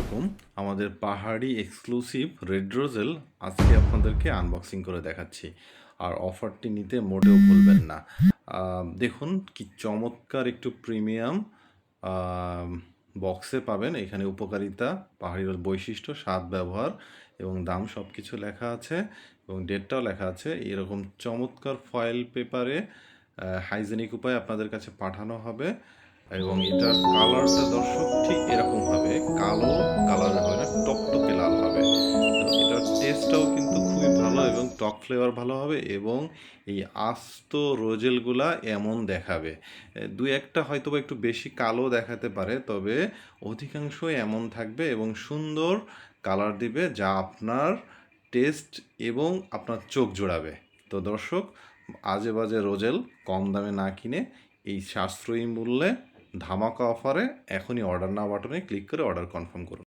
আলাইকুম। আমাদের পাহাড়ি এক্সক্লুসিভ রেড রোজেল আজকে আপনাদেরকে আনবক্সিং করে দেখাচ্ছি। আর অফারটি নিতে মোটেও ভুলবেন না। দেখুন কি চমৎকার একটু প্রিমিয়াম বক্সে পাবেন। এখানে উপকারিতা, পাহাড়ি রোজ বৈশিষ্ট্য, স্বাদ, ব্যবহার এবং দাম সব কিছু লেখা আছে এবং ডেটটাও লেখা আছে। এরকম চমৎকার ফয়েল পেপারে হাইজেনিক উপায়ে আপনাদের কাছে পাঠানো হবে এবং এটার কালারটা দর্শক ঠিক এরকম হবে, কালো কালারের হবে না, টকটকে লাল হবে। তো এটার টেস্টটাও কিন্তু খুবই ভালো এবং টক ফ্লেভার ভালো হবে এবং এই আস্ত রোজেলগুলা এমন দেখাবে। দুই একটা হয়তো বা একটু বেশি কালো দেখাতে পারে, তবে অধিকাংশই এমন থাকবে এবং সুন্দর কালার দিবে, যা আপনার টেস্ট এবং আপনার চোখ জোড়াবে। তো দর্শক, আজে বাজে রোজেল কম দামে না কিনে এই সাশ্রয়ী মূল্যে ধামাকা অফারে এখনই অর্ডার নাও বাটনে ক্লিক করে অর্ডার কনফার্ম করুন।